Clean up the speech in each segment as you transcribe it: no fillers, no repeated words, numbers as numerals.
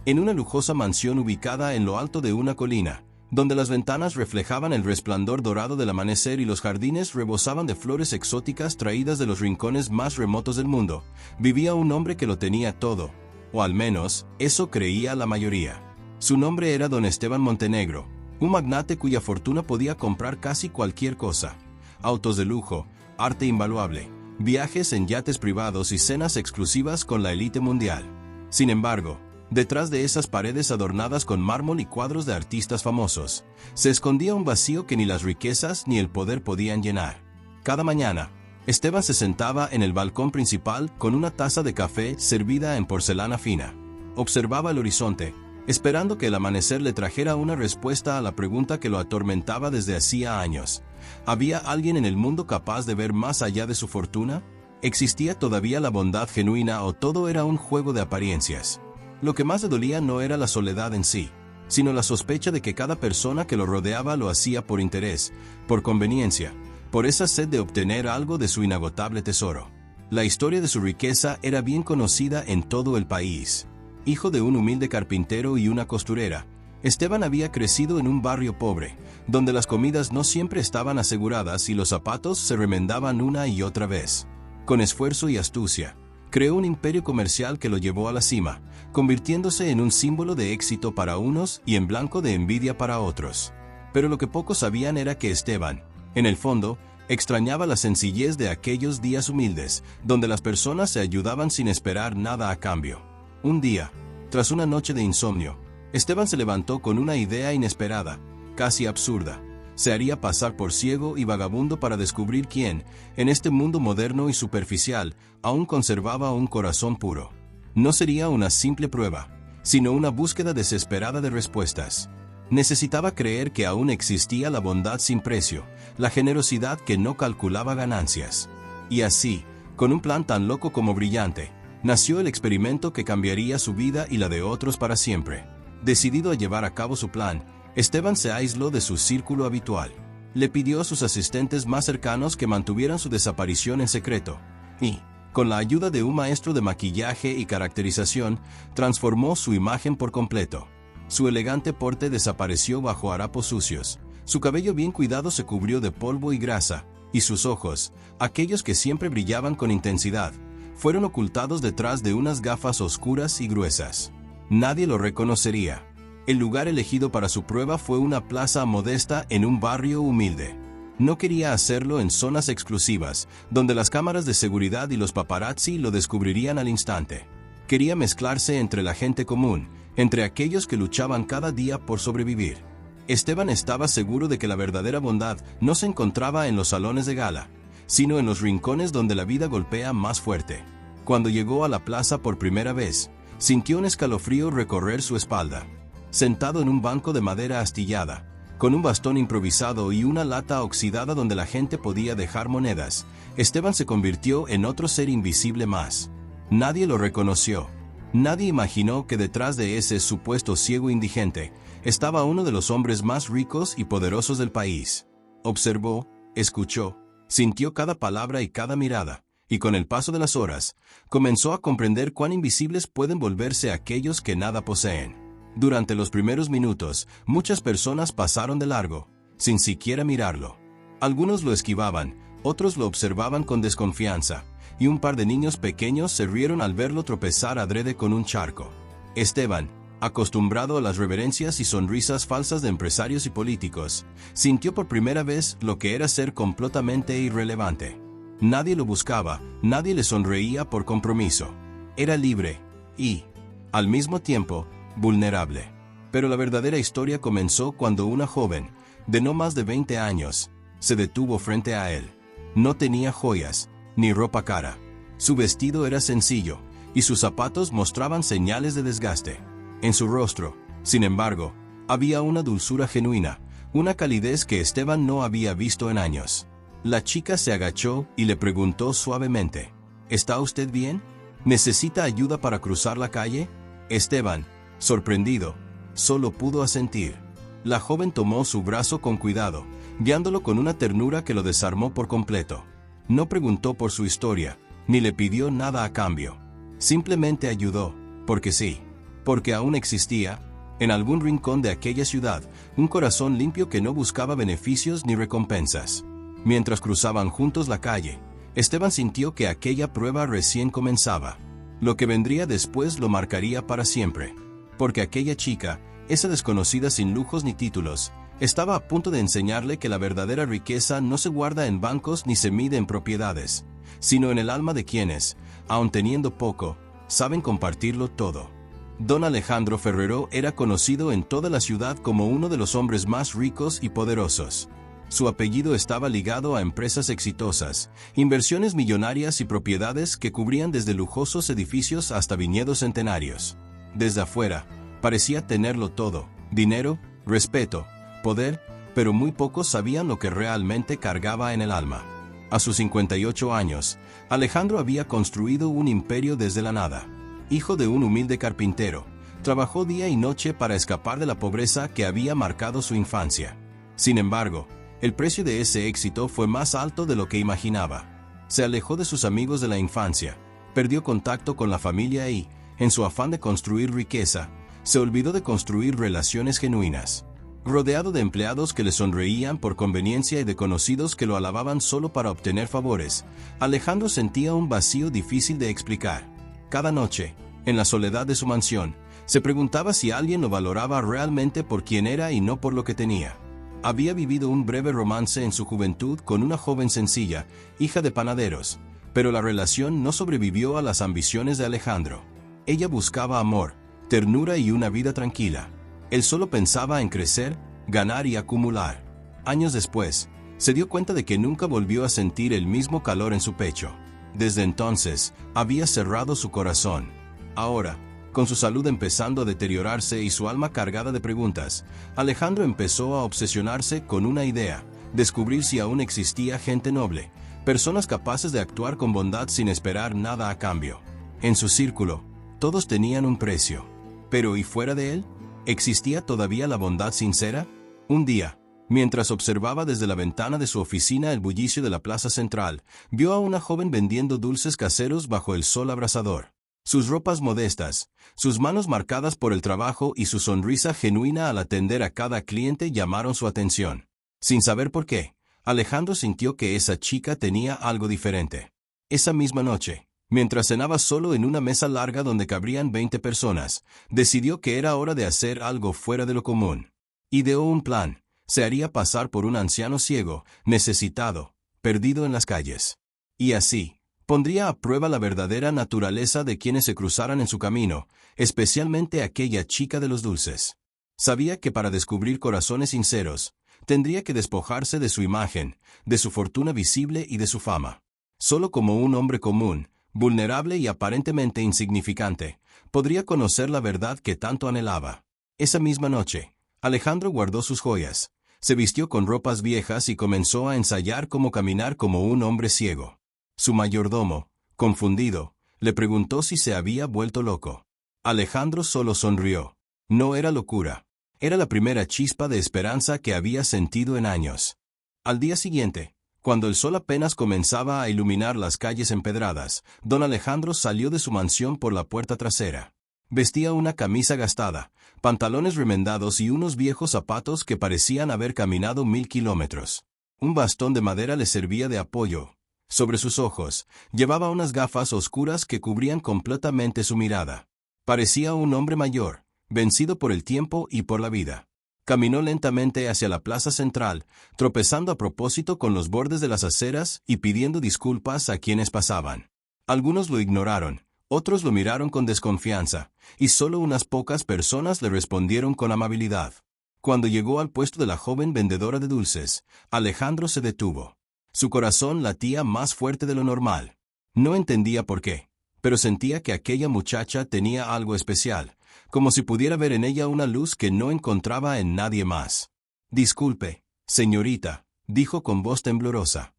en una lujosa mansión ubicada en lo alto de una colina, donde las ventanas reflejaban el resplandor dorado del amanecer y los jardines rebosaban de flores exóticas traídas de los rincones más remotos del mundo, vivía un hombre que lo tenía todo, o al menos, eso creía la mayoría. Su nombre era Don Esteban Montenegro, un magnate cuya fortuna podía comprar casi cualquier cosa: autos de lujo, arte invaluable, viajes en yates privados y cenas exclusivas con la élite mundial. Sin embargo, detrás de esas paredes adornadas con mármol y cuadros de artistas famosos, se escondía un vacío que ni las riquezas ni el poder podían llenar. Cada mañana, Esteban se sentaba en el balcón principal con una taza de café servida en porcelana fina. Observaba el horizonte, esperando que el amanecer le trajera una respuesta a la pregunta que lo atormentaba desde hacía años. ¿Había alguien en el mundo capaz de ver más allá de su fortuna? ¿Existía todavía la bondad genuina o todo era un juego de apariencias? Lo que más le dolía no era la soledad en sí, sino la sospecha de que cada persona que lo rodeaba lo hacía por interés, por conveniencia, por esa sed de obtener algo de su inagotable tesoro. La historia de su riqueza era bien conocida en todo el país. Hijo de un humilde carpintero y una costurera, Esteban había crecido en un barrio pobre, donde las comidas no siempre estaban aseguradas y los zapatos se remendaban una y otra vez. Con esfuerzo y astucia, creó un imperio comercial que lo llevó a la cima, convirtiéndose en un símbolo de éxito para unos y en blanco de envidia para otros. Pero lo que pocos sabían era que Esteban, en el fondo, extrañaba la sencillez de aquellos días humildes, donde las personas se ayudaban sin esperar nada a cambio. Un día, tras una noche de insomnio, Esteban se levantó con una idea inesperada, casi absurda. Se haría pasar por ciego y vagabundo para descubrir quién, en este mundo moderno y superficial, aún conservaba un corazón puro. No sería una simple prueba, sino una búsqueda desesperada de respuestas. Necesitaba creer que aún existía la bondad sin precio, la generosidad que no calculaba ganancias. Y así, con un plan tan loco como brillante, nació el experimento que cambiaría su vida y la de otros para siempre. Decidido a llevar a cabo su plan, Esteban se aisló de su círculo habitual. Le pidió a sus asistentes más cercanos que mantuvieran su desaparición en secreto, y, con la ayuda de un maestro de maquillaje y caracterización, transformó su imagen por completo. Su elegante porte desapareció bajo harapos sucios, su cabello bien cuidado se cubrió de polvo y grasa, y sus ojos, aquellos que siempre brillaban con intensidad, fueron ocultados detrás de unas gafas oscuras y gruesas. Nadie lo reconocería. El lugar elegido para su prueba fue una plaza modesta en un barrio humilde. No quería hacerlo en zonas exclusivas, donde las cámaras de seguridad y los paparazzi lo descubrirían al instante. Quería mezclarse entre la gente común, entre aquellos que luchaban cada día por sobrevivir. Esteban estaba seguro de que la verdadera bondad no se encontraba en los salones de gala, sino en los rincones donde la vida golpea más fuerte. Cuando llegó a la plaza por primera vez, sintió un escalofrío recorrer su espalda. Sentado en un banco de madera astillada, con un bastón improvisado y una lata oxidada donde la gente podía dejar monedas, Esteban se convirtió en otro ser invisible más. Nadie lo reconoció. Nadie imaginó que detrás de ese supuesto ciego indigente estaba uno de los hombres más ricos y poderosos del país. Observó, escuchó, sintió cada palabra y cada mirada, y con el paso de las horas, comenzó a comprender cuán invisibles pueden volverse aquellos que nada poseen. Durante los primeros minutos, muchas personas pasaron de largo, sin siquiera mirarlo. Algunos lo esquivaban, otros lo observaban con desconfianza, y un par de niños pequeños se rieron al verlo tropezar adrede con un charco. Esteban, acostumbrado a las reverencias y sonrisas falsas de empresarios y políticos, sintió por primera vez lo que era ser completamente irrelevante. Nadie lo buscaba, nadie le sonreía por compromiso. Era libre y, al mismo tiempo, vulnerable. Pero la verdadera historia comenzó cuando una joven, de no más de 20 años, se detuvo frente a él. No tenía joyas, ni ropa cara. Su vestido era sencillo, y sus zapatos mostraban señales de desgaste. En su rostro, sin embargo, había una dulzura genuina, una calidez que Esteban no había visto en años. La chica se agachó y le preguntó suavemente: ¿Está usted bien? ¿Necesita ayuda para cruzar la calle? Esteban, sorprendido, solo pudo asentir. La joven tomó su brazo con cuidado, guiándolo con una ternura que lo desarmó por completo. No preguntó por su historia, ni le pidió nada a cambio. Simplemente ayudó, porque sí. porque aún existía, en algún rincón de aquella ciudad, un corazón limpio que no buscaba beneficios ni recompensas. Mientras cruzaban juntos la calle, Esteban sintió que aquella prueba recién comenzaba. Lo que vendría después lo marcaría para siempre. Porque aquella chica, esa desconocida sin lujos ni títulos, estaba a punto de enseñarle que la verdadera riqueza no se guarda en bancos ni se mide en propiedades, sino en el alma de quienes, aun teniendo poco, saben compartirlo todo. Don Alejandro Ferrero era conocido en toda la ciudad como uno de los hombres más ricos y poderosos. Su apellido estaba ligado a empresas exitosas, inversiones millonarias y propiedades que cubrían desde lujosos edificios hasta viñedos centenarios. Desde afuera, parecía tenerlo todo: dinero, respeto, poder, pero muy pocos sabían lo que realmente cargaba en el alma. A sus 58 años, Alejandro había construido un imperio desde la nada. Hijo de un humilde carpintero, trabajó día y noche para escapar de la pobreza que había marcado su infancia. Sin embargo, el precio de ese éxito fue más alto de lo que imaginaba. Se alejó de sus amigos de la infancia, perdió contacto con la familia y, en su afán de construir riqueza, se olvidó de construir relaciones genuinas. Rodeado de empleados que le sonreían por conveniencia y de conocidos que lo alababan solo para obtener favores, Alejandro sentía un vacío difícil de explicar. Cada noche, en la soledad de su mansión, se preguntaba si alguien lo valoraba realmente por quien era y no por lo que tenía. Había vivido un breve romance en su juventud con una joven sencilla, hija de panaderos, pero la relación no sobrevivió a las ambiciones de Alejandro. Ella buscaba amor, ternura y una vida tranquila. Él solo pensaba en crecer, ganar y acumular. Años después, se dio cuenta de que nunca volvió a sentir el mismo calor en su pecho. Desde entonces, había cerrado su corazón. Ahora, con su salud empezando a deteriorarse y su alma cargada de preguntas, Alejandro empezó a obsesionarse con una idea: descubrir si aún existía gente noble, personas capaces de actuar con bondad sin esperar nada a cambio. En su círculo, todos tenían un precio. Pero ¿y fuera de él? ¿Existía todavía la bondad sincera? Un día, mientras observaba desde la ventana de su oficina el bullicio de la plaza central, vio a una joven vendiendo dulces caseros bajo el sol abrasador. Sus ropas modestas, sus manos marcadas por el trabajo y su sonrisa genuina al atender a cada cliente llamaron su atención. Sin saber por qué, Alejandro sintió que esa chica tenía algo diferente. Esa misma noche, mientras cenaba solo en una mesa larga donde cabrían 20 personas, decidió que era hora de hacer algo fuera de lo común. Ideó un plan: se haría pasar por un anciano ciego, necesitado, perdido en las calles. Y así, pondría a prueba la verdadera naturaleza de quienes se cruzaran en su camino, especialmente aquella chica de los dulces. Sabía que para descubrir corazones sinceros, tendría que despojarse de su imagen, de su fortuna visible y de su fama. Solo como un hombre común, vulnerable y aparentemente insignificante, podría conocer la verdad que tanto anhelaba. Esa misma noche, Alejandro guardó sus joyas, se vistió con ropas viejas y comenzó a ensayar cómo caminar como un hombre ciego. Su mayordomo, confundido, le preguntó si se había vuelto loco. Alejandro solo sonrió. No era locura. Era la primera chispa de esperanza que había sentido en años. Al día siguiente, cuando el sol apenas comenzaba a iluminar las calles empedradas, don Alejandro salió de su mansión por la puerta trasera. Vestía una camisa gastada, pantalones remendados y unos viejos zapatos que parecían haber caminado 1000 kilómetros. Un bastón de madera le servía de apoyo. Sobre sus ojos, llevaba unas gafas oscuras que cubrían completamente su mirada. Parecía un hombre mayor, vencido por el tiempo y por la vida. Caminó lentamente hacia la plaza central, tropezando a propósito con los bordes de las aceras y pidiendo disculpas a quienes pasaban. Algunos lo ignoraron, otros lo miraron con desconfianza, y solo unas pocas personas le respondieron con amabilidad. Cuando llegó al puesto de la joven vendedora de dulces, Alejandro se detuvo. Su corazón latía más fuerte de lo normal. No entendía por qué, pero sentía que aquella muchacha tenía algo especial, como si pudiera ver en ella una luz que no encontraba en nadie más. «Disculpe, señorita», dijo con voz temblorosa.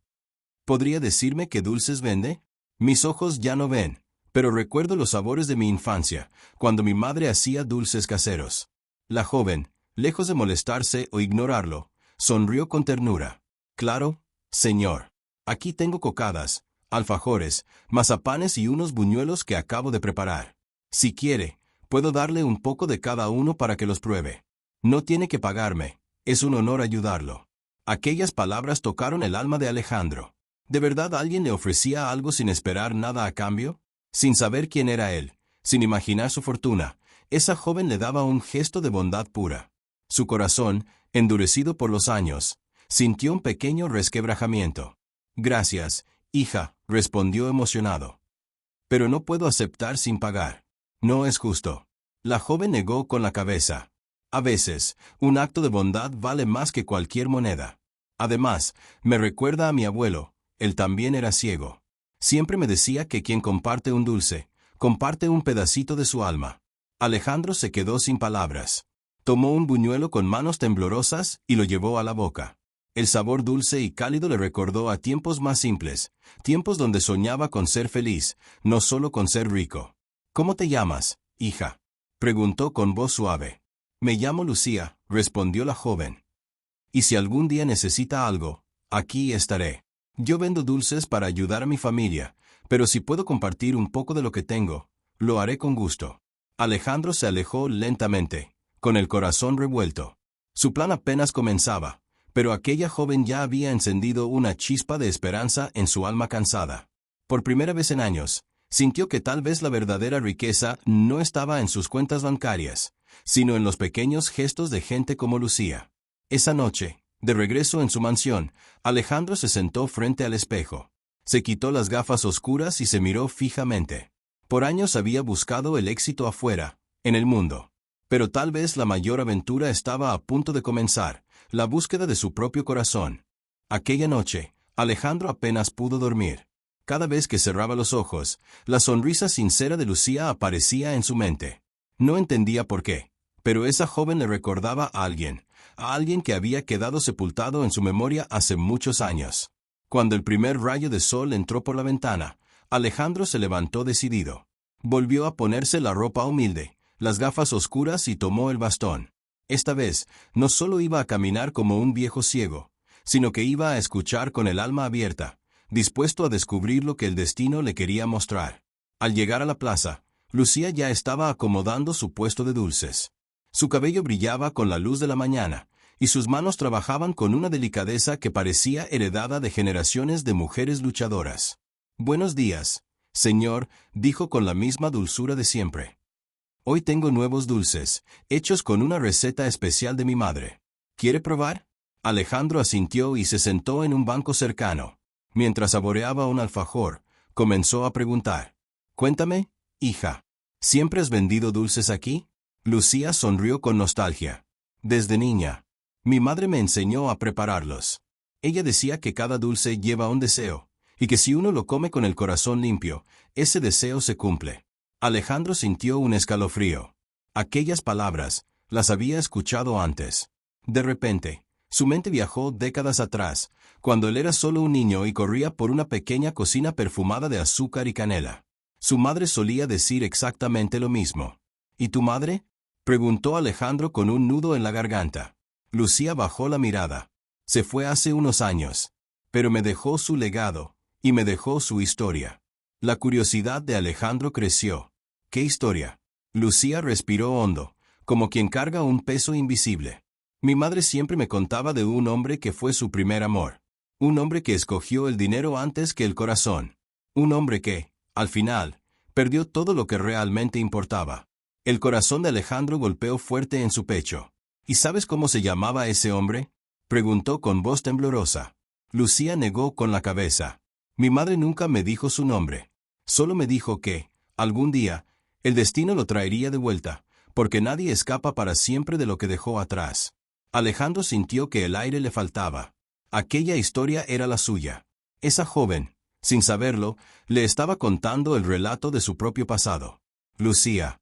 «¿Podría decirme qué dulces vende? Mis ojos ya no ven, pero recuerdo los sabores de mi infancia, cuando mi madre hacía dulces caseros». La joven, lejos de molestarse o ignorarlo, sonrió con ternura. «Claro, señor. Aquí tengo cocadas, alfajores, mazapanes y unos buñuelos que acabo de preparar. Si quiere, Puedo darle un poco de cada uno para que los pruebe. No tiene que pagarme. Es un honor ayudarlo. Aquellas palabras tocaron el alma de Alejandro. ¿De verdad alguien le ofrecía algo sin esperar nada a cambio? Sin saber quién era él, sin imaginar su fortuna, esa joven le daba un gesto de bondad pura. Su corazón, endurecido por los años, sintió un pequeño resquebrajamiento. Gracias, hija, respondió emocionado. Pero no puedo aceptar sin pagar. No es justo. La joven negó con la cabeza. A veces, un acto de bondad vale más que cualquier moneda. Además, me recuerda a mi abuelo, él también era ciego. Siempre me decía que quien comparte un dulce, comparte un pedacito de su alma. Alejandro se quedó sin palabras. Tomó un buñuelo con manos temblorosas y lo llevó a la boca. El sabor dulce y cálido le recordó a tiempos más simples, tiempos donde soñaba con ser feliz, no solo con ser rico. ¿Cómo te llamas, hija?, preguntó con voz suave. Me llamo Lucía, respondió la joven. Y si algún día necesita algo, aquí estaré. Yo vendo dulces para ayudar a mi familia, pero si puedo compartir un poco de lo que tengo, lo haré con gusto. Alejandro se alejó lentamente, con el corazón revuelto. Su plan apenas comenzaba, pero aquella joven ya había encendido una chispa de esperanza en su alma cansada. Por primera vez en años, sintió que tal vez la verdadera riqueza no estaba en sus cuentas bancarias, sino en los pequeños gestos de gente como Lucía. Esa noche, de regreso en su mansión, Alejandro se sentó frente al espejo. Se quitó las gafas oscuras y se miró fijamente. Por años había buscado el éxito afuera, en el mundo. Pero tal vez la mayor aventura estaba a punto de comenzar, la búsqueda de su propio corazón. Aquella noche, Alejandro apenas pudo dormir. Cada vez que cerraba los ojos, la sonrisa sincera de Lucía aparecía en su mente. No entendía por qué, pero esa joven le recordaba a alguien que había quedado sepultado en su memoria hace muchos años. Cuando el primer rayo de sol entró por la ventana, Alejandro se levantó decidido. Volvió a ponerse la ropa humilde, las gafas oscuras y tomó el bastón. Esta vez, no solo iba a caminar como un viejo ciego, sino que iba a escuchar con el alma abierta, dispuesto a descubrir lo que el destino le quería mostrar. Al llegar a la plaza, Lucía ya estaba acomodando su puesto de dulces. Su cabello brillaba con la luz de la mañana, y sus manos trabajaban con una delicadeza que parecía heredada de generaciones de mujeres luchadoras. «Buenos días, señor», dijo con la misma dulzura de siempre. «Hoy tengo nuevos dulces, hechos con una receta especial de mi madre. ¿Quiere probar?». Alejandro asintió y se sentó en un banco cercano. Mientras saboreaba un alfajor, comenzó a preguntar. «Cuéntame, hija, ¿siempre has vendido dulces aquí?». Lucía sonrió con nostalgia. «Desde niña. Mi madre me enseñó a prepararlos. Ella decía que cada dulce lleva un deseo, y que si uno lo come con el corazón limpio, ese deseo se cumple». Alejandro sintió un escalofrío. Aquellas palabras, las había escuchado antes. De repente, su mente viajó décadas atrás, cuando él era solo un niño y corría por una pequeña cocina perfumada de azúcar y canela. Su madre solía decir exactamente lo mismo. «¿Y tu madre?», preguntó Alejandro con un nudo en la garganta. Lucía bajó la mirada. «Se fue hace unos años. Pero me dejó su legado, y me dejó su historia». La curiosidad de Alejandro creció. «¿Qué historia?». Lucía respiró hondo, como quien carga un peso invisible. «Mi madre siempre me contaba de un hombre que fue su primer amor. Un hombre que escogió el dinero antes que el corazón. Un hombre que, al final, perdió todo lo que realmente importaba». El corazón de Alejandro golpeó fuerte en su pecho. «¿Y sabes cómo se llamaba ese hombre?», preguntó con voz temblorosa. Lucía negó con la cabeza. «Mi madre nunca me dijo su nombre. Solo me dijo que, algún día, el destino lo traería de vuelta, porque nadie escapa para siempre de lo que dejó atrás». Alejandro sintió que el aire le faltaba. Aquella historia era la suya. Esa joven, sin saberlo, le estaba contando el relato de su propio pasado. Lucía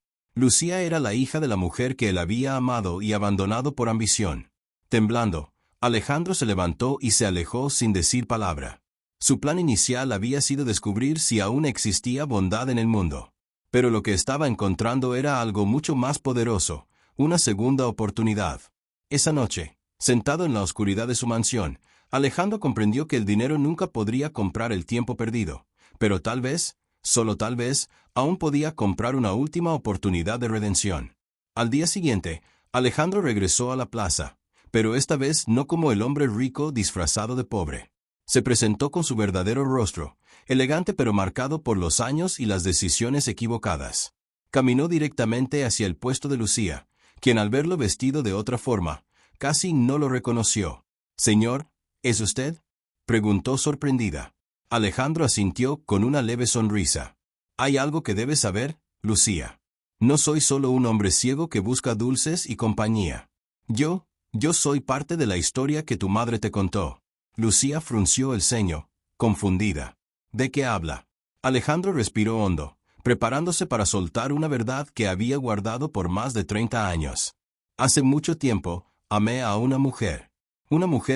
era la hija de la mujer que él había amado y abandonado por ambición. Temblando, Alejandro se levantó y se alejó sin decir palabra. Su plan inicial había sido descubrir si aún existía bondad en el mundo. Pero lo que estaba encontrando era algo mucho más poderoso, una segunda oportunidad. Esa noche, sentado en la oscuridad de su mansión, Alejandro comprendió que el dinero nunca podría comprar el tiempo perdido, pero tal vez, Solo tal vez, aún podía comprar una última oportunidad de redención. Al día siguiente, Alejandro regresó a la plaza, pero esta vez no como el hombre rico disfrazado de pobre. Se presentó con su verdadero rostro, elegante pero marcado por los años y las decisiones equivocadas. Caminó directamente hacia el puesto de Lucía, quien al verlo vestido de otra forma, casi no lo reconoció. «Señor, ¿es usted?», preguntó sorprendida. Alejandro asintió con una leve sonrisa. «Hay algo que debes saber, Lucía. No soy solo un hombre ciego que busca dulces y compañía. Yo soy parte de la historia que tu madre te contó». Lucía frunció el ceño, confundida. «¿De qué habla?». Alejandro respiró hondo, preparándose para soltar una verdad que había guardado por más de 30 años. «Hace mucho tiempo, amé a una mujer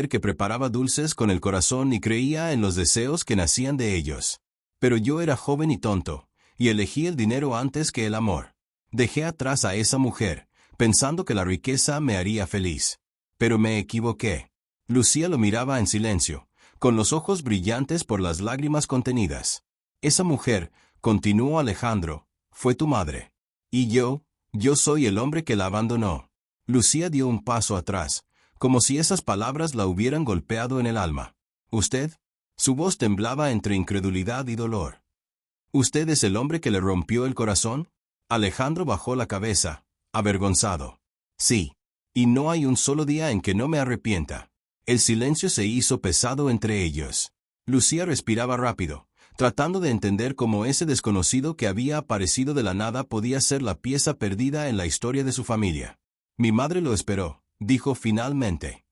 que preparaba dulces con el corazón y creía en los deseos que nacían de ellos. Pero yo era joven y tonto, y elegí el dinero antes que el amor. Dejé atrás a esa mujer, pensando que la riqueza me haría feliz. Pero me equivoqué». Lucía lo miraba en silencio, con los ojos brillantes por las lágrimas contenidas. «Esa mujer», continuó Alejandro, «fue tu madre. Y yo soy el hombre que la abandonó». Lucía dio un paso atrás, como si esas palabras la hubieran golpeado en el alma. «¿Usted?». Su voz temblaba entre incredulidad y dolor. «¿Usted es el hombre que le rompió el corazón?». Alejandro bajó la cabeza, avergonzado. «Sí. Y no hay un solo día en que no me arrepienta». El silencio se hizo pesado entre ellos. Lucía respiraba rápido, tratando de entender cómo ese desconocido que había aparecido de la nada podía ser la pieza perdida en la historia de su familia. «Mi madre lo esperó», dijo finalmente.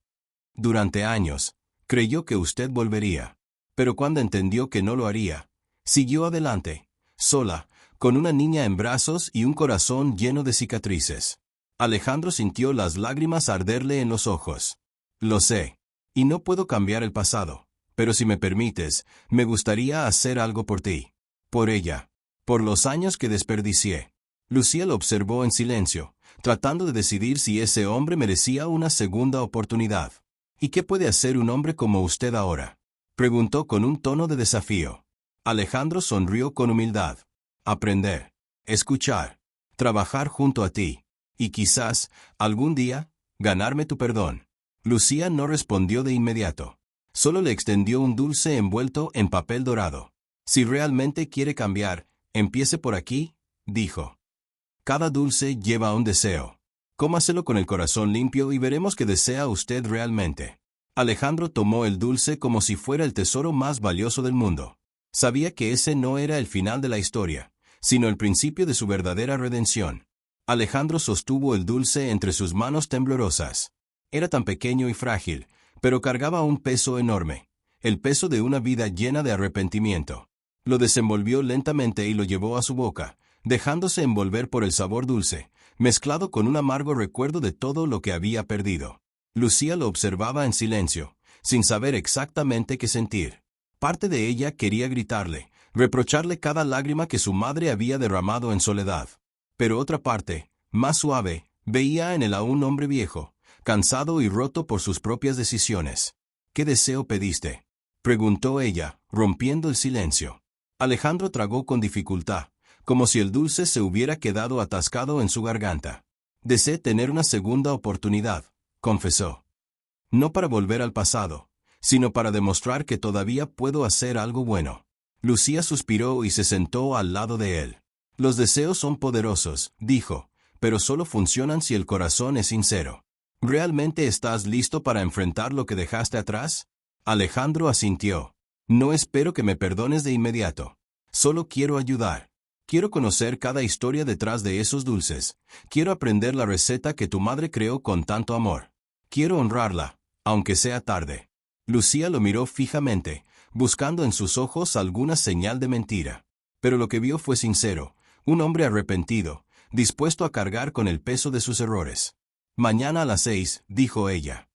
«Durante años, creyó que usted volvería. Pero cuando entendió que no lo haría, siguió adelante, sola, con una niña en brazos y un corazón lleno de cicatrices». Alejandro sintió las lágrimas arderle en los ojos. «Lo sé. Y no puedo cambiar el pasado. Pero si me permites, me gustaría hacer algo por ti. Por ella. Por los años que desperdicié». Lucía lo observó en silencio, tratando de decidir si ese hombre merecía una segunda oportunidad. «¿Y qué puede hacer un hombre como usted ahora?», preguntó con un tono de desafío. Alejandro sonrió con humildad. «Aprender. Escuchar. Trabajar junto a ti. Y quizás, algún día, ganarme tu perdón». Lucía no respondió de inmediato. Solo le extendió un dulce envuelto en papel dorado. «Si realmente quiere cambiar, empiece por aquí», dijo. «Cada dulce lleva un deseo. Cómaselo con el corazón limpio y veremos qué desea usted realmente». Alejandro tomó el dulce como si fuera el tesoro más valioso del mundo. Sabía que ese no era el final de la historia, sino el principio de su verdadera redención. Alejandro sostuvo el dulce entre sus manos temblorosas. Era tan pequeño y frágil, pero cargaba un peso enorme, el peso de una vida llena de arrepentimiento. Lo desenvolvió lentamente y lo llevó a su boca, dejándose envolver por el sabor dulce, mezclado con un amargo recuerdo de todo lo que había perdido. Lucía lo observaba en silencio, sin saber exactamente qué sentir. Parte de ella quería gritarle, reprocharle cada lágrima que su madre había derramado en soledad. Pero otra parte, más suave, veía en él a un hombre viejo, cansado y roto por sus propias decisiones. «¿Qué deseo pediste?», preguntó ella, rompiendo el silencio. Alejandro tragó con dificultad, como si el dulce se hubiera quedado atascado en su garganta. «Deseé tener una segunda oportunidad», confesó. «No para volver al pasado, sino para demostrar que todavía puedo hacer algo bueno». Lucía suspiró y se sentó al lado de él. «Los deseos son poderosos», dijo, «pero solo funcionan si el corazón es sincero». «¿Realmente estás listo para enfrentar lo que dejaste atrás?». Alejandro asintió. «No espero que me perdones de inmediato. Solo quiero ayudar. Quiero conocer cada historia detrás de esos dulces. Quiero aprender la receta que tu madre creó con tanto amor. Quiero honrarla, aunque sea tarde». Lucía lo miró fijamente, buscando en sus ojos alguna señal de mentira. Pero lo que vio fue sincero, un hombre arrepentido, dispuesto a cargar con el peso de sus errores. «Mañana a las 6, dijo ella.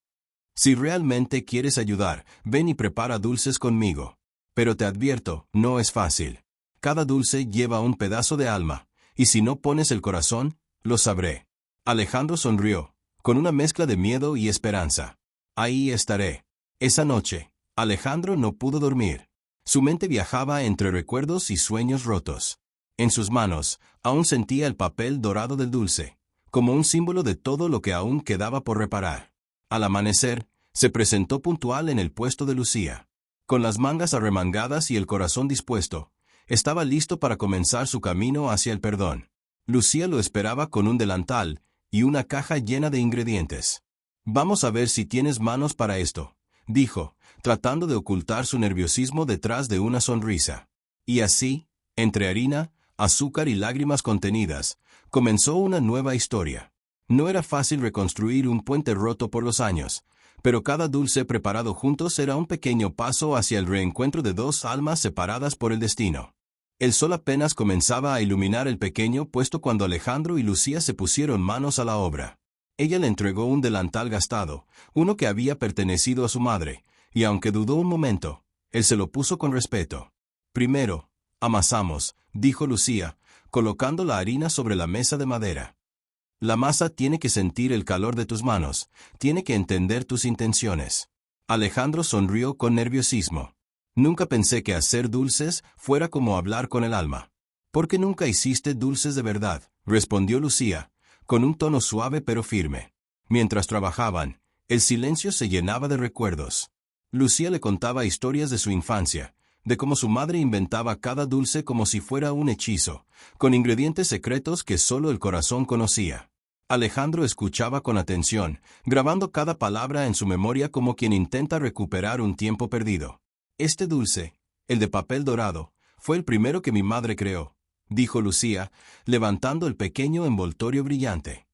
«Si realmente quieres ayudar, ven y prepara dulces conmigo. Pero te advierto, no es fácil. Cada dulce lleva un pedazo de alma, y si no pones el corazón, lo sabré». Alejandro sonrió, con una mezcla de miedo y esperanza. «Ahí estaré». Esa noche, Alejandro no pudo dormir. Su mente viajaba entre recuerdos y sueños rotos. En sus manos, aún sentía el papel dorado del dulce, como un símbolo de todo lo que aún quedaba por reparar. Al amanecer, se presentó puntual en el puesto de Lucía. Con las mangas arremangadas y el corazón dispuesto, estaba listo para comenzar su camino hacia el perdón. Lucía lo esperaba con un delantal y una caja llena de ingredientes. «Vamos a ver si tienes manos para esto», dijo, tratando de ocultar su nerviosismo detrás de una sonrisa. Y así, entre harina, azúcar y lágrimas contenidas, comenzó una nueva historia. No era fácil reconstruir un puente roto por los años, pero cada dulce preparado juntos era un pequeño paso hacia el reencuentro de dos almas separadas por el destino. El sol apenas comenzaba a iluminar el pequeño puesto cuando Alejandro y Lucía se pusieron manos a la obra. Ella le entregó un delantal gastado, uno que había pertenecido a su madre, y aunque dudó un momento, él se lo puso con respeto. «Primero, amasamos», dijo Lucía, colocando la harina sobre la mesa de madera. «La masa tiene que sentir el calor de tus manos, tiene que entender tus intenciones». Alejandro sonrió con nerviosismo. «Nunca pensé que hacer dulces fuera como hablar con el alma». «¿Por qué nunca hiciste dulces de verdad?», respondió Lucía, con un tono suave pero firme. Mientras trabajaban, el silencio se llenaba de recuerdos. Lucía le contaba historias de su infancia, de cómo su madre inventaba cada dulce como si fuera un hechizo, con ingredientes secretos que solo el corazón conocía. Alejandro escuchaba con atención, grabando cada palabra en su memoria como quien intenta recuperar un tiempo perdido. «Este dulce, el de papel dorado, fue el primero que mi madre creó», dijo Lucía, levantando el pequeño envoltorio brillante.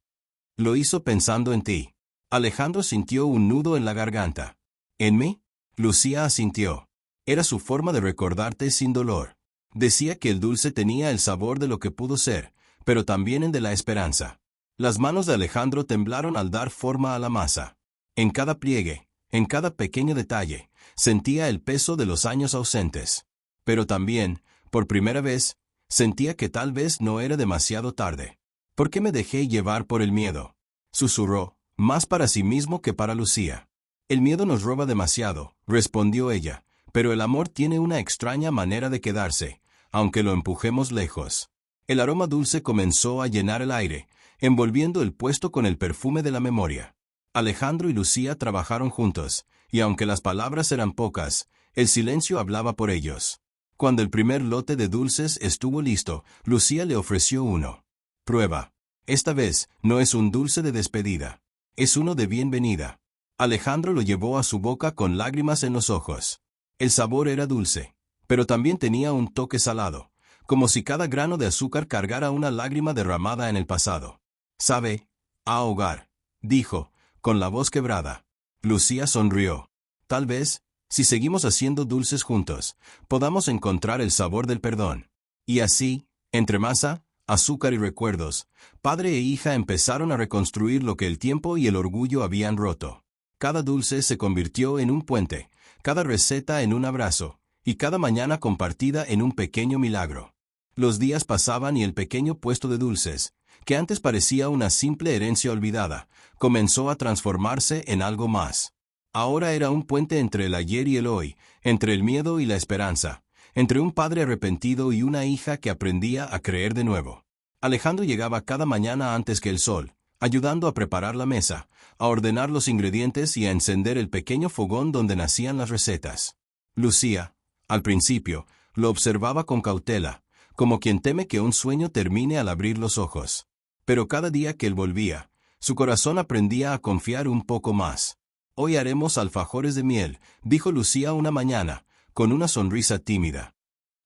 «Lo hizo pensando en ti». Alejandro sintió un nudo en la garganta. «¿En mí?». Lucía asintió. Era su forma de recordarte sin dolor. Decía que el dulce tenía el sabor de lo que pudo ser, pero también el de la esperanza. Las manos de Alejandro temblaron al dar forma a la masa. En cada pliegue, en cada pequeño detalle, sentía el peso de los años ausentes. Pero también, por primera vez, sentía que tal vez no era demasiado tarde. «¿Por qué me dejé llevar por el miedo?», susurró, más para sí mismo que para Lucía. «El miedo nos roba demasiado», respondió ella, «pero el amor tiene una extraña manera de quedarse, aunque lo empujemos lejos». El aroma dulce comenzó a llenar el aire, envolviendo el puesto con el perfume de la memoria. Alejandro y Lucía trabajaron juntos, y aunque las palabras eran pocas, el silencio hablaba por ellos. Cuando el primer lote de dulces estuvo listo, Lucía le ofreció uno. «Prueba. Esta vez no es un dulce de despedida, es uno de bienvenida». Alejandro lo llevó a su boca con lágrimas en los ojos. El sabor era dulce, pero también tenía un toque salado, como si cada grano de azúcar cargara una lágrima derramada en el pasado. «Sabe a hogar», dijo, con la voz quebrada. Lucía sonrió. «Tal vez, si seguimos haciendo dulces juntos, podamos encontrar el sabor del perdón». Y así, entre masa, azúcar y recuerdos, padre e hija empezaron a reconstruir lo que el tiempo y el orgullo habían roto. Cada dulce se convirtió en un puente, cada receta en un abrazo, y cada mañana compartida en un pequeño milagro. Los días pasaban y el pequeño puesto de dulces, que antes parecía una simple herencia olvidada, comenzó a transformarse en algo más. Ahora era un puente entre el ayer y el hoy, entre el miedo y la esperanza, entre un padre arrepentido y una hija que aprendía a creer de nuevo. Alejandro llegaba cada mañana antes que el sol, ayudando a preparar la mesa, a ordenar los ingredientes y a encender el pequeño fogón donde nacían las recetas. Lucía, al principio, lo observaba con cautela, como quien teme que un sueño termine al abrir los ojos. Pero cada día que él volvía, su corazón aprendía a confiar un poco más. «Hoy haremos alfajores de miel», dijo Lucía una mañana, con una sonrisa tímida.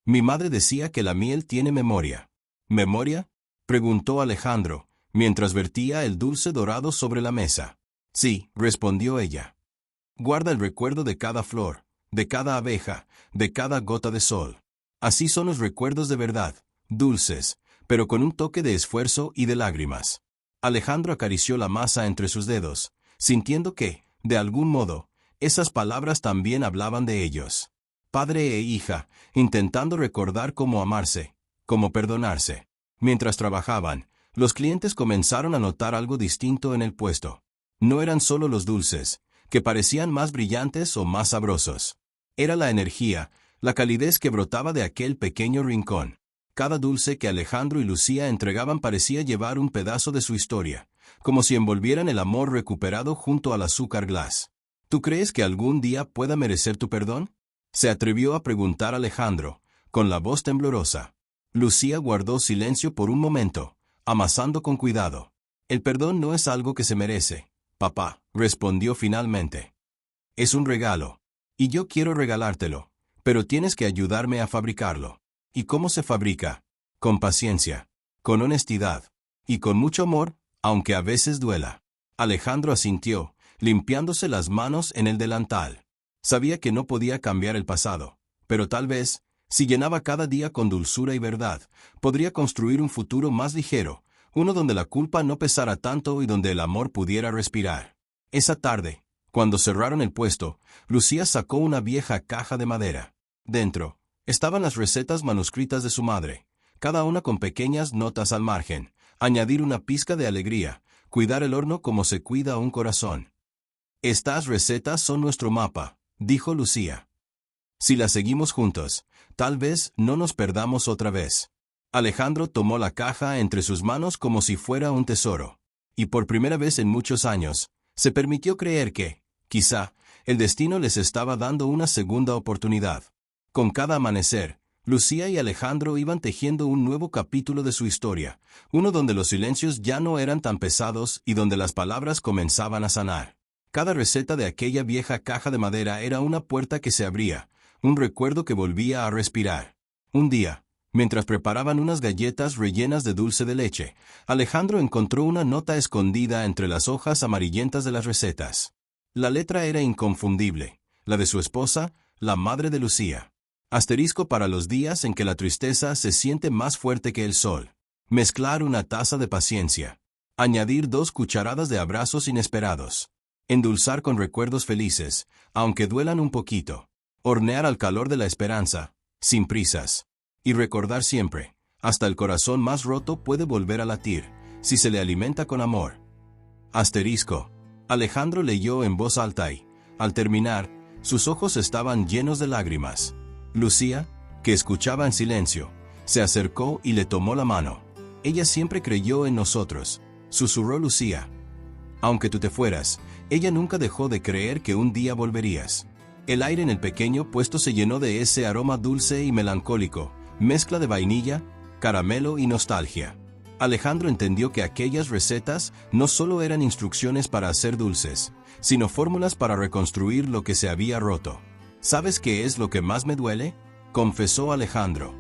«Mi madre decía que la miel tiene memoria». «¿Memoria?», preguntó Alejandro, mientras vertía el dulce dorado sobre la mesa. «Sí», respondió ella. «Guarda el recuerdo de cada flor, de cada abeja, de cada gota de sol. Así son los recuerdos de verdad, dulces, pero con un toque de esfuerzo y de lágrimas». Alejandro acarició la masa entre sus dedos, sintiendo que, de algún modo, esas palabras también hablaban de ellos. Padre e hija, intentando recordar cómo amarse, cómo perdonarse. Mientras trabajaban, los clientes comenzaron a notar algo distinto en el puesto. No eran solo los dulces, que parecían más brillantes o más sabrosos. Era la energía, la calidez que brotaba de aquel pequeño rincón. Cada dulce que Alejandro y Lucía entregaban parecía llevar un pedazo de su historia, como si envolvieran el amor recuperado junto al azúcar glass. ¿Tú crees que algún día pueda merecer tu perdón?, se atrevió a preguntar Alejandro, con la voz temblorosa. Lucía guardó silencio por un momento, amasando con cuidado. El perdón no es algo que se merece, papá, respondió finalmente. Es un regalo. Y yo quiero regalártelo, pero tienes que ayudarme a fabricarlo. ¿Y cómo se fabrica? Con paciencia, con honestidad, y con mucho amor, aunque a veces duela. Alejandro asintió, limpiándose las manos en el delantal. Sabía que no podía cambiar el pasado, pero tal vez, si llenaba cada día con dulzura y verdad, podría construir un futuro más ligero, uno donde la culpa no pesara tanto y donde el amor pudiera respirar. Esa tarde, cuando cerraron el puesto, Lucía sacó una vieja caja de madera. Dentro, estaban las recetas manuscritas de su madre, cada una con pequeñas notas al margen: añadir una pizca de alegría, cuidar el horno como se cuida un corazón. Estas recetas son nuestro mapa, dijo Lucía. Si las seguimos juntos, tal vez no nos perdamos otra vez. Alejandro tomó la caja entre sus manos como si fuera un tesoro, y por primera vez en muchos años, se permitió creer que, quizá, el destino les estaba dando una segunda oportunidad. Con cada amanecer, Lucía y Alejandro iban tejiendo un nuevo capítulo de su historia, uno donde los silencios ya no eran tan pesados y donde las palabras comenzaban a sanar. Cada receta de aquella vieja caja de madera era una puerta que se abría, un recuerdo que volvía a respirar. Un día, mientras preparaban unas galletas rellenas de dulce de leche, Alejandro encontró una nota escondida entre las hojas amarillentas de las recetas. La letra era inconfundible, la de su esposa, la madre de Lucía. Asterisco para los días en que la tristeza se siente más fuerte que el sol. Mezclar una taza de paciencia. Añadir 2 cucharadas de abrazos inesperados. Endulzar con recuerdos felices, aunque duelan un poquito. Hornear al calor de la esperanza, sin prisas. Y recordar siempre, hasta el corazón más roto puede volver a latir, si se le alimenta con amor. Asterisco. Alejandro leyó en voz alta y, al terminar, sus ojos estaban llenos de lágrimas. Lucía, que escuchaba en silencio, se acercó y le tomó la mano. Ella siempre creyó en nosotros, susurró Lucía. Aunque tú te fueras, ella nunca dejó de creer que un día volverías. El aire en el pequeño puesto se llenó de ese aroma dulce y melancólico, mezcla de vainilla, caramelo y nostalgia. Alejandro entendió que aquellas recetas no solo eran instrucciones para hacer dulces, sino fórmulas para reconstruir lo que se había roto. ¿Sabes qué es lo que más me duele?, confesó Alejandro.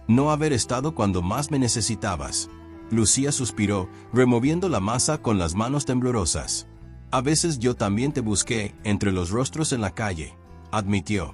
No haber estado cuando más me necesitabas. Lucía suspiró, removiendo la masa con las manos temblorosas. A veces yo también te busqué entre los rostros en la calle, admitió.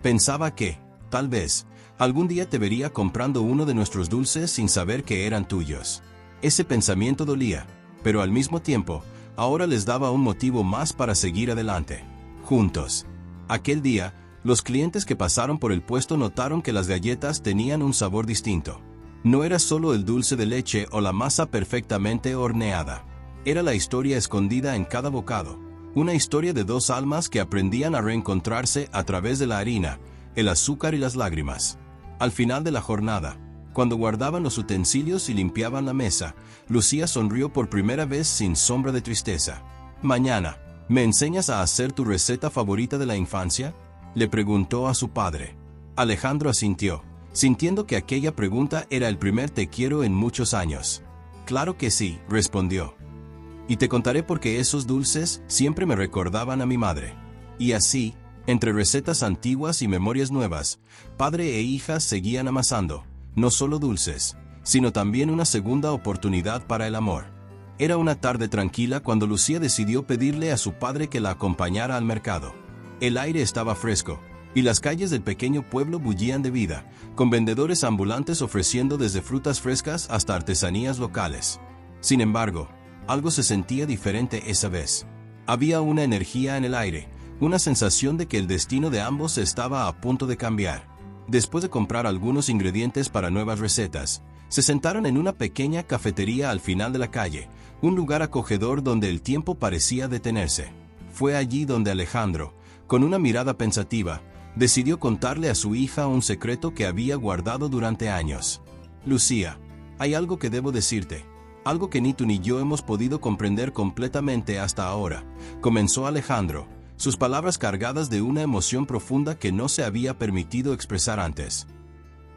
Pensaba que, tal vez, algún día te vería comprando uno de nuestros dulces sin saber que eran tuyos. Ese pensamiento dolía, pero al mismo tiempo, ahora les daba un motivo más para seguir adelante, juntos. Aquel día, los clientes que pasaron por el puesto notaron que las galletas tenían un sabor distinto. No era solo el dulce de leche o la masa perfectamente horneada. Era la historia escondida en cada bocado. Una historia de 2 almas que aprendían a reencontrarse a través de la harina, el azúcar y las lágrimas. Al final de la jornada, cuando guardaban los utensilios y limpiaban la mesa, Lucía sonrió por primera vez sin sombra de tristeza. «Mañana, ¿me enseñas a hacer tu receta favorita de la infancia?», le preguntó a su padre. Alejandro asintió, sintiendo que aquella pregunta era el primer te quiero en muchos años. «Claro que sí», respondió. «Y te contaré por qué esos dulces siempre me recordaban a mi madre». Y así, entre recetas antiguas y memorias nuevas, padre e hija seguían amasando, no solo dulces, sino también una segunda oportunidad para el amor. Era una tarde tranquila cuando Lucía decidió pedirle a su padre que la acompañara al mercado. El aire estaba fresco, y las calles del pequeño pueblo bullían de vida, con vendedores ambulantes ofreciendo desde frutas frescas hasta artesanías locales. Sin embargo, algo se sentía diferente esa vez. Había una energía en el aire, una sensación de que el destino de ambos estaba a punto de cambiar. Después de comprar algunos ingredientes para nuevas recetas, se sentaron en una pequeña cafetería al final de la calle, un lugar acogedor donde el tiempo parecía detenerse. Fue allí donde Alejandro, con una mirada pensativa, decidió contarle a su hija un secreto que había guardado durante años. Lucía, hay algo que debo decirte, algo que ni tú ni yo hemos podido comprender completamente hasta ahora, comenzó Alejandro, sus palabras cargadas de una emoción profunda que no se había permitido expresar antes.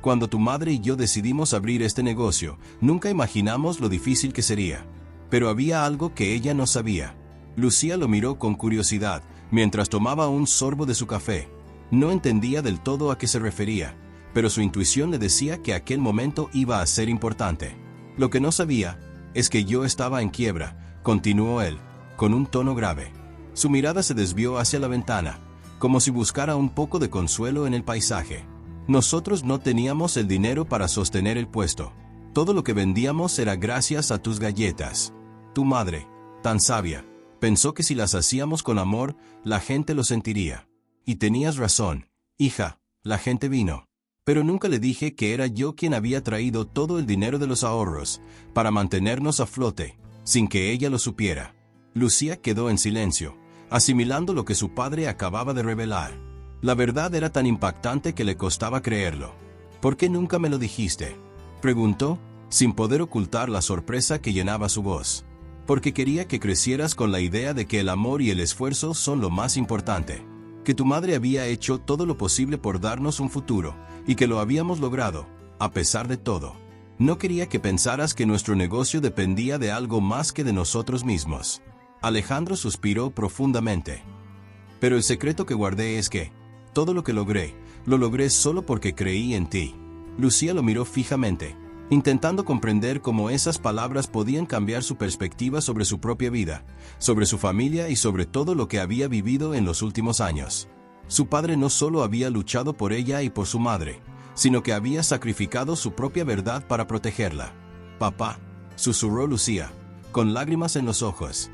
Cuando tu madre y yo decidimos abrir este negocio, nunca imaginamos lo difícil que sería. Pero había algo que ella no sabía. Lucía lo miró con curiosidad, mientras tomaba un sorbo de su café. No entendía del todo a qué se refería, pero su intuición le decía que aquel momento iba a ser importante. Lo que no sabía es que yo estaba en quiebra, continuó él, con un tono grave. Su mirada se desvió hacia la ventana, como si buscara un poco de consuelo en el paisaje. Nosotros no teníamos el dinero para sostener el puesto. Todo lo que vendíamos era gracias a tus galletas. Tu madre, tan sabia, pensó que si las hacíamos con amor, la gente lo sentiría. Y tenías razón, hija, la gente vino. Pero nunca le dije que era yo quien había traído todo el dinero de los ahorros, para mantenernos a flote, sin que ella lo supiera. Lucía quedó en silencio, asimilando lo que su padre acababa de revelar. La verdad era tan impactante que le costaba creerlo. ¿Por qué nunca me lo dijiste?, preguntó, sin poder ocultar la sorpresa que llenaba su voz. Porque quería que crecieras con la idea de que el amor y el esfuerzo son lo más importante. Que tu madre había hecho todo lo posible por darnos un futuro, y que lo habíamos logrado, a pesar de todo. No quería que pensaras que nuestro negocio dependía de algo más que de nosotros mismos. Alejandro suspiró profundamente. Pero el secreto que guardé es que, todo lo que logré, lo logré solo porque creí en ti. Lucía lo miró fijamente, intentando comprender cómo esas palabras podían cambiar su perspectiva sobre su propia vida, sobre su familia y sobre todo lo que había vivido en los últimos años. Su padre no solo había luchado por ella y por su madre, sino que había sacrificado su propia verdad para protegerla. Papá, susurró Lucía, con lágrimas en los ojos.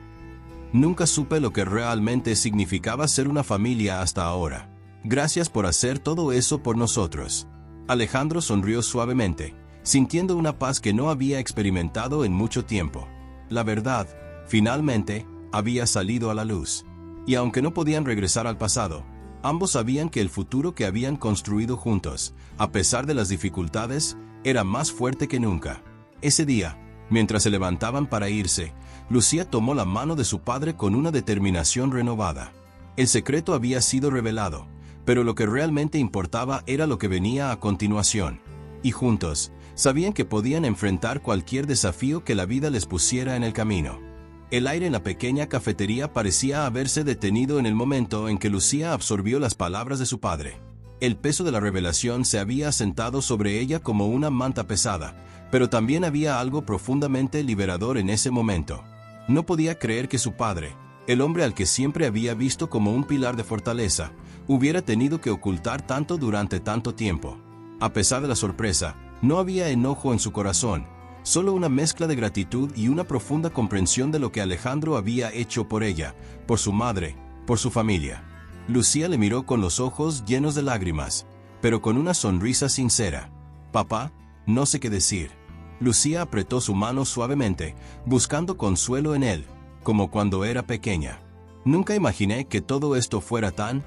Nunca supe lo que realmente significaba ser una familia hasta ahora. Gracias por hacer todo eso por nosotros. Alejandro sonrió suavemente, sintiendo una paz que no había experimentado en mucho tiempo. La verdad, finalmente, había salido a la luz. Y aunque no podían regresar al pasado, ambos sabían que el futuro que habían construido juntos, a pesar de las dificultades, era más fuerte que nunca. Ese día, mientras se levantaban para irse, Lucía tomó la mano de su padre con una determinación renovada. El secreto había sido revelado, pero lo que realmente importaba era lo que venía a continuación. Y juntos, sabían que podían enfrentar cualquier desafío que la vida les pusiera en el camino. El aire en la pequeña cafetería parecía haberse detenido en el momento en que Lucía absorbió las palabras de su padre. El peso de la revelación se había asentado sobre ella como una manta pesada, pero también había algo profundamente liberador en ese momento. No podía creer que su padre, el hombre al que siempre había visto como un pilar de fortaleza, hubiera tenido que ocultar tanto durante tanto tiempo. A pesar de la sorpresa, no había enojo en su corazón, solo una mezcla de gratitud y una profunda comprensión de lo que Alejandro había hecho por ella, por su madre, por su familia. Lucía le miró con los ojos llenos de lágrimas, pero con una sonrisa sincera. Papá, no sé qué decir. Lucía apretó su mano suavemente, buscando consuelo en él, como cuando era pequeña. Nunca imaginé que todo esto fuera tan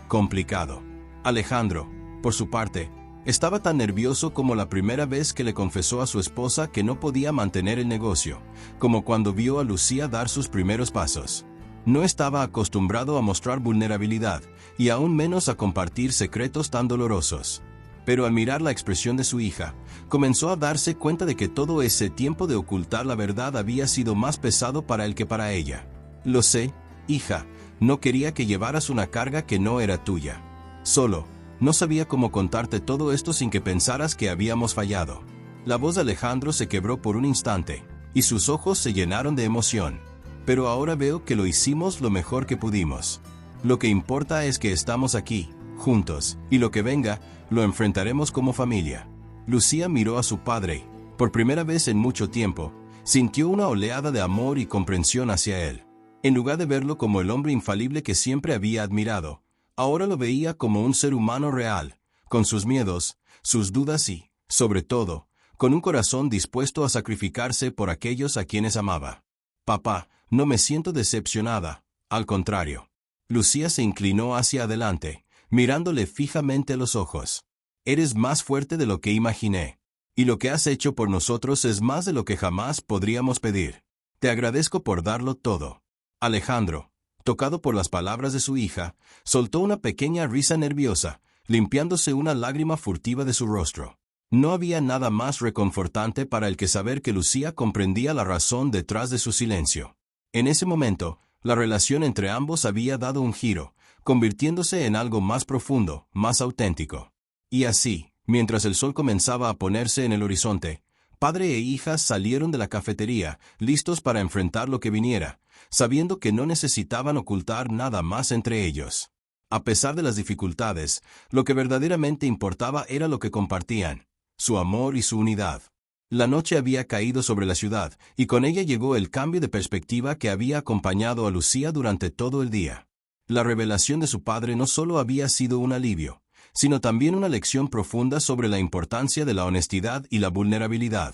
complicado. Alejandro, por su parte, estaba tan nervioso como la primera vez que le confesó a su esposa que no podía mantener el negocio, como cuando vio a Lucía dar sus primeros pasos. No estaba acostumbrado a mostrar vulnerabilidad, y aún menos a compartir secretos tan dolorosos. Pero al mirar la expresión de su hija, comenzó a darse cuenta de que todo ese tiempo de ocultar la verdad había sido más pesado para él que para ella. Lo sé, hija, no quería que llevaras una carga que no era tuya. Solo, no sabía cómo contarte todo esto sin que pensaras que habíamos fallado. La voz de Alejandro se quebró por un instante, y sus ojos se llenaron de emoción. Pero ahora veo que lo hicimos lo mejor que pudimos. Lo que importa es que estamos aquí, juntos, y lo que venga, lo enfrentaremos como familia. Lucía miró a su padre. Por primera vez en mucho tiempo, sintió una oleada de amor y comprensión hacia él. En lugar de verlo como el hombre infalible que siempre había admirado, ahora lo veía como un ser humano real, con sus miedos, sus dudas y, sobre todo, con un corazón dispuesto a sacrificarse por aquellos a quienes amaba. Papá, no me siento decepcionada, al contrario. Lucía se inclinó hacia adelante, mirándole fijamente a los ojos. Eres más fuerte de lo que imaginé. Y lo que has hecho por nosotros es más de lo que jamás podríamos pedir. Te agradezco por darlo todo. Alejandro, tocado por las palabras de su hija, soltó una pequeña risa nerviosa, limpiándose una lágrima furtiva de su rostro. No había nada más reconfortante para él que saber que Lucía comprendía la razón detrás de su silencio. En ese momento, la relación entre ambos había dado un giro, convirtiéndose en algo más profundo, más auténtico. Y así, mientras el sol comenzaba a ponerse en el horizonte, padre e hija salieron de la cafetería, listos para enfrentar lo que viniera, sabiendo que no necesitaban ocultar nada más entre ellos. A pesar de las dificultades, lo que verdaderamente importaba era lo que compartían, su amor y su unidad. La noche había caído sobre la ciudad, y con ella llegó el cambio de perspectiva que había acompañado a Lucía durante todo el día. La revelación de su padre no solo había sido un alivio, sino también una lección profunda sobre la importancia de la honestidad y la vulnerabilidad.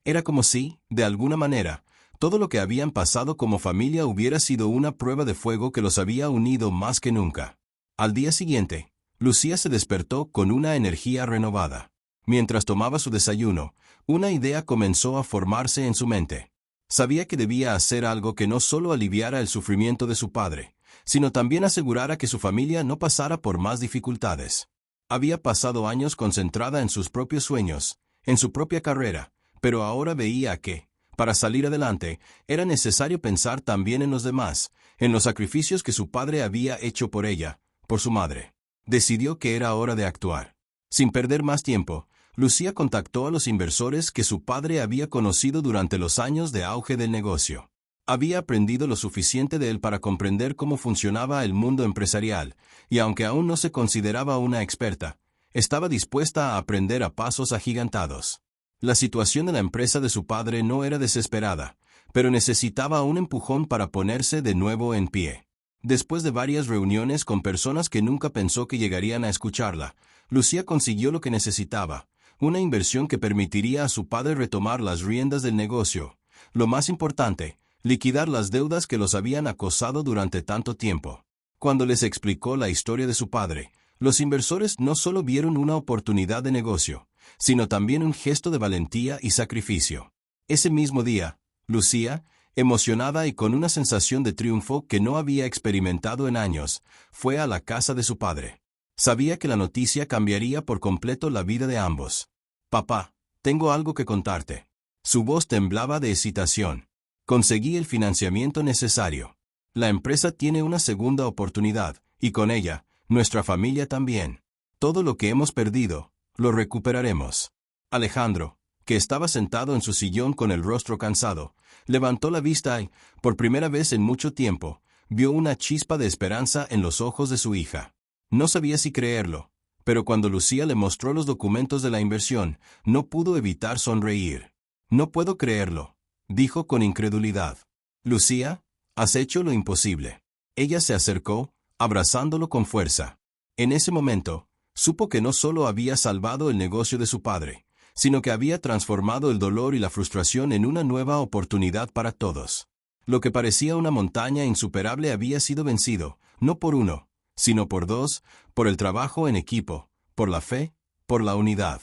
Era como si, de alguna manera, todo lo que habían pasado como familia hubiera sido una prueba de fuego que los había unido más que nunca. Al día siguiente, Lucía se despertó con una energía renovada. Mientras tomaba su desayuno, una idea comenzó a formarse en su mente. Sabía que debía hacer algo que no solo aliviara el sufrimiento de su padre, sino también asegurara que su familia no pasara por más dificultades. Había pasado años concentrada en sus propios sueños, en su propia carrera, pero ahora veía que, para salir adelante, era necesario pensar también en los demás, en los sacrificios que su padre había hecho por ella, por su madre. Decidió que era hora de actuar. Sin perder más tiempo, Lucía contactó a los inversores que su padre había conocido durante los años de auge del negocio. Había aprendido lo suficiente de él para comprender cómo funcionaba el mundo empresarial, y aunque aún no se consideraba una experta, estaba dispuesta a aprender a pasos agigantados. La situación de la empresa de su padre no era desesperada, pero necesitaba un empujón para ponerse de nuevo en pie. Después de varias reuniones con personas que nunca pensó que llegarían a escucharla, Lucía consiguió lo que necesitaba, una inversión que permitiría a su padre retomar las riendas del negocio. Lo más importante, liquidar las deudas que los habían acosado durante tanto tiempo. Cuando les explicó la historia de su padre, los inversores no solo vieron una oportunidad de negocio, sino también un gesto de valentía y sacrificio. Ese mismo día, Lucía, emocionada y con una sensación de triunfo que no había experimentado en años, fue a la casa de su padre. Sabía que la noticia cambiaría por completo la vida de ambos. «Papá, tengo algo que contarte». Su voz temblaba de excitación. «Conseguí el financiamiento necesario. La empresa tiene una segunda oportunidad, y con ella, nuestra familia también. Todo lo que hemos perdido, lo recuperaremos». Alejandro, que estaba sentado en su sillón con el rostro cansado, levantó la vista y, por primera vez en mucho tiempo, vio una chispa de esperanza en los ojos de su hija. No sabía si creerlo, pero cuando Lucía le mostró los documentos de la inversión, no pudo evitar sonreír. «No puedo creerlo», dijo con incredulidad. «Lucía, has hecho lo imposible». Ella se acercó, abrazándolo con fuerza. En ese momento, supo que no solo había salvado el negocio de su padre, sino que había transformado el dolor y la frustración en una nueva oportunidad para todos. Lo que parecía una montaña insuperable había sido vencido, no por uno, sino por dos, por el trabajo en equipo, por la fe, por la unidad.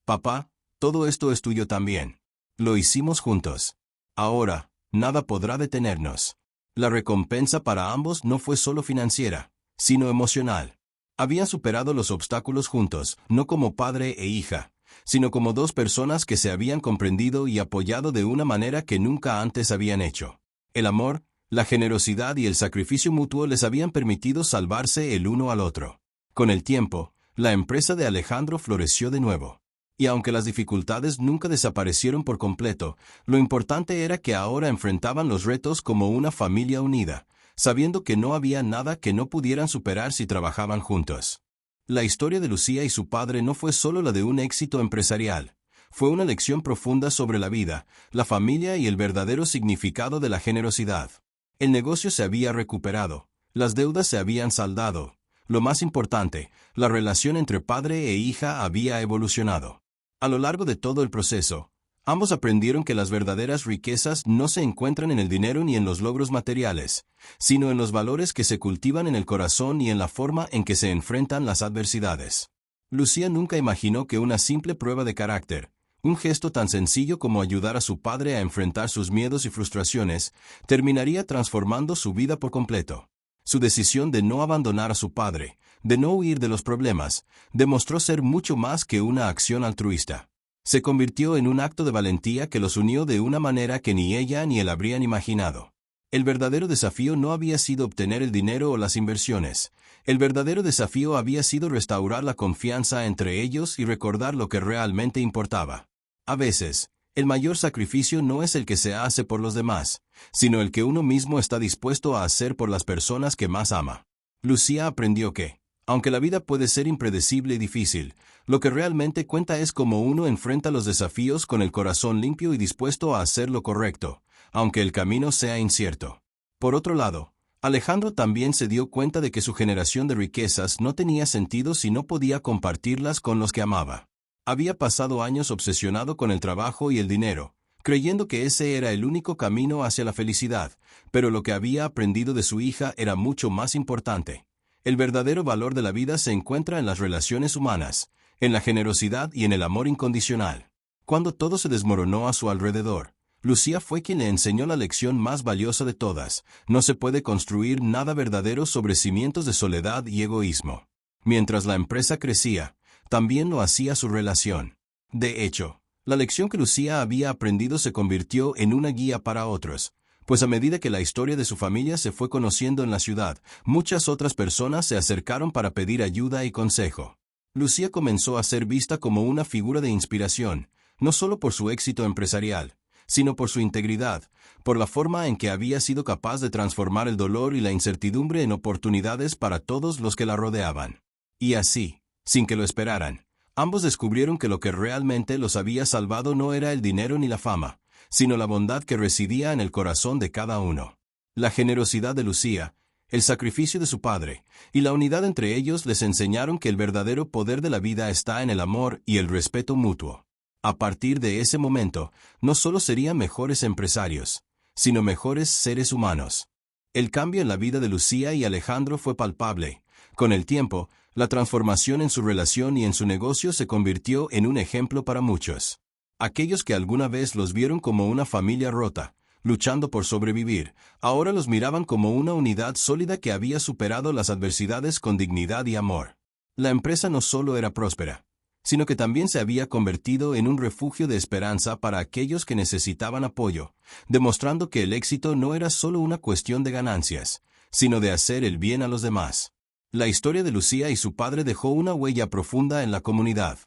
«Papá, todo esto es tuyo también. Lo hicimos juntos. Ahora, nada podrá detenernos». La recompensa para ambos no fue solo financiera, sino emocional. Habían superado los obstáculos juntos, no como padre e hija, sino como dos personas que se habían comprendido y apoyado de una manera que nunca antes habían hecho. El amor, la generosidad y el sacrificio mutuo les habían permitido salvarse el uno al otro. Con el tiempo, la empresa de Alejandro floreció de nuevo. Y aunque las dificultades nunca desaparecieron por completo, lo importante era que ahora enfrentaban los retos como una familia unida, sabiendo que no había nada que no pudieran superar si trabajaban juntos. La historia de Lucía y su padre no fue solo la de un éxito empresarial. Fue una lección profunda sobre la vida, la familia y el verdadero significado de la generosidad. El negocio se había recuperado, las deudas se habían saldado. Lo más importante, la relación entre padre e hija había evolucionado. A lo largo de todo el proceso, Ambos aprendieron que las verdaderas riquezas no se encuentran en el dinero ni en los logros materiales, sino en los valores que se cultivan en el corazón y en la forma en que se enfrentan las adversidades. Lucía nunca imaginó que una simple prueba de carácter, un gesto tan sencillo como ayudar a su padre a enfrentar sus miedos y frustraciones, terminaría transformando su vida por completo. Su decisión de no abandonar a su padre, de no huir de los problemas, demostró ser mucho más que una acción altruista. Se convirtió en un acto de valentía que los unió de una manera que ni ella ni él habrían imaginado. El verdadero desafío no había sido obtener el dinero o las inversiones. El verdadero desafío había sido restaurar la confianza entre ellos y recordar lo que realmente importaba. A veces, el mayor sacrificio no es el que se hace por los demás, sino el que uno mismo está dispuesto a hacer por las personas que más ama. Lucía aprendió que, aunque la vida puede ser impredecible y difícil, lo que realmente cuenta es cómo uno enfrenta los desafíos con el corazón limpio y dispuesto a hacer lo correcto, aunque el camino sea incierto. Por otro lado, Alejandro también se dio cuenta de que su generación de riquezas no tenía sentido si no podía compartirlas con los que amaba. Había pasado años obsesionado con el trabajo y el dinero, creyendo que ese era el único camino hacia la felicidad, pero lo que había aprendido de su hija era mucho más importante. El verdadero valor de la vida se encuentra en las relaciones humanas, en la generosidad y en el amor incondicional. Cuando todo se desmoronó a su alrededor, Lucía fue quien le enseñó la lección más valiosa de todas: no se puede construir nada verdadero sobre cimientos de soledad y egoísmo. Mientras la empresa crecía, también lo hacía su relación. De hecho, la lección que Lucía había aprendido se convirtió en una guía para otros, pues a medida que la historia de su familia se fue conociendo en la ciudad, muchas otras personas se acercaron para pedir ayuda y consejo. Lucía comenzó a ser vista como una figura de inspiración, no solo por su éxito empresarial, sino por su integridad, por la forma en que había sido capaz de transformar el dolor y la incertidumbre en oportunidades para todos los que la rodeaban. Y así, sin que lo esperaran, ambos descubrieron que lo que realmente los había salvado no era el dinero ni la fama, sino la bondad que residía en el corazón de cada uno. La generosidad de Lucía, el sacrificio de su padre, y la unidad entre ellos les enseñaron que el verdadero poder de la vida está en el amor y el respeto mutuo. A partir de ese momento, no solo serían mejores empresarios, sino mejores seres humanos. El cambio en la vida de Lucía y Alejandro fue palpable. Con el tiempo, la transformación en su relación y en su negocio se convirtió en un ejemplo para muchos. Aquellos que alguna vez los vieron como una familia rota, luchando por sobrevivir, ahora los miraban como una unidad sólida que había superado las adversidades con dignidad y amor. La empresa no solo era próspera, sino que también se había convertido en un refugio de esperanza para aquellos que necesitaban apoyo, demostrando que el éxito no era solo una cuestión de ganancias, sino de hacer el bien a los demás. La historia de Lucía y su padre dejó una huella profunda en la comunidad.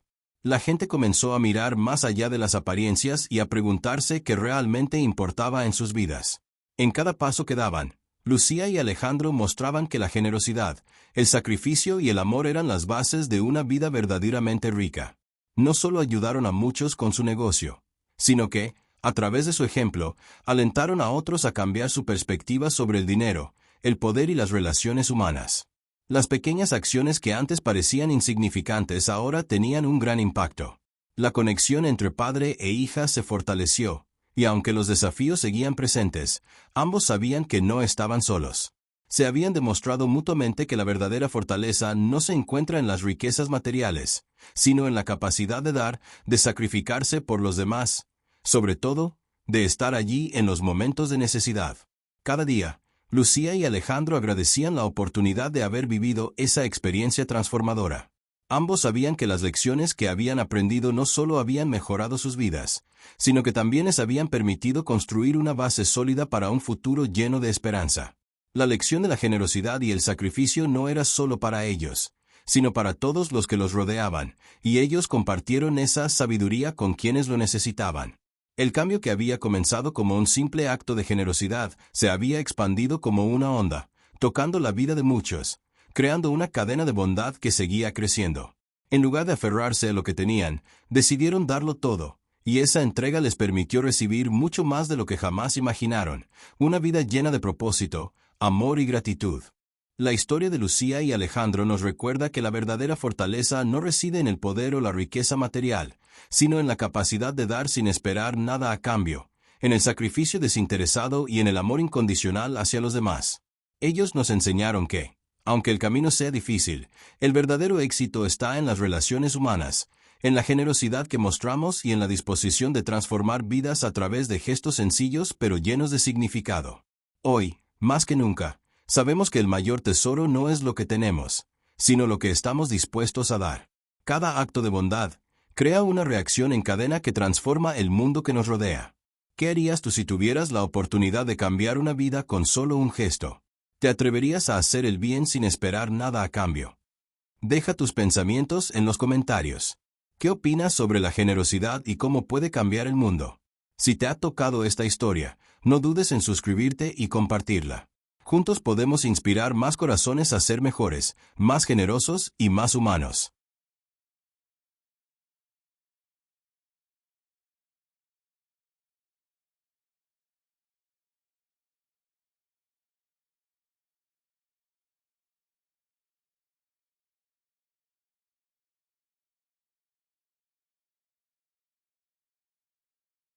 La gente comenzó a mirar más allá de las apariencias y a preguntarse qué realmente importaba en sus vidas. En cada paso que daban, Lucía y Alejandro mostraban que la generosidad, el sacrificio y el amor eran las bases de una vida verdaderamente rica. No solo ayudaron a muchos con su negocio, sino que, a través de su ejemplo, alentaron a otros a cambiar su perspectiva sobre el dinero, el poder y las relaciones humanas. Las pequeñas acciones que antes parecían insignificantes ahora tenían un gran impacto. La conexión entre padre e hija se fortaleció, y aunque los desafíos seguían presentes, ambos sabían que no estaban solos. Se habían demostrado mutuamente que la verdadera fortaleza no se encuentra en las riquezas materiales, sino en la capacidad de dar, de sacrificarse por los demás, sobre todo, de estar allí en los momentos de necesidad. Cada día, Lucía y Alejandro agradecían la oportunidad de haber vivido esa experiencia transformadora. Ambos sabían que las lecciones que habían aprendido no solo habían mejorado sus vidas, sino que también les habían permitido construir una base sólida para un futuro lleno de esperanza. La lección de la generosidad y el sacrificio no era solo para ellos, sino para todos los que los rodeaban, y ellos compartieron esa sabiduría con quienes lo necesitaban. El cambio que había comenzado como un simple acto de generosidad se había expandido como una onda, tocando la vida de muchos, creando una cadena de bondad que seguía creciendo. En lugar de aferrarse a lo que tenían, decidieron darlo todo, y esa entrega les permitió recibir mucho más de lo que jamás imaginaron: una vida llena de propósito, amor y gratitud. La historia de Lucía y Alejandro nos recuerda que la verdadera fortaleza no reside en el poder o la riqueza material, sino en la capacidad de dar sin esperar nada a cambio, en el sacrificio desinteresado y en el amor incondicional hacia los demás. Ellos nos enseñaron que, aunque el camino sea difícil, el verdadero éxito está en las relaciones humanas, en la generosidad que mostramos y en la disposición de transformar vidas a través de gestos sencillos pero llenos de significado. Hoy, más que nunca, sabemos que el mayor tesoro no es lo que tenemos, sino lo que estamos dispuestos a dar. Cada acto de bondad crea una reacción en cadena que transforma el mundo que nos rodea. ¿Qué harías tú si tuvieras la oportunidad de cambiar una vida con solo un gesto? ¿Te atreverías a hacer el bien sin esperar nada a cambio? Deja tus pensamientos en los comentarios. ¿Qué opinas sobre la generosidad y cómo puede cambiar el mundo? Si te ha tocado esta historia, no dudes en suscribirte y compartirla. Juntos podemos inspirar más corazones a ser mejores, más generosos y más humanos.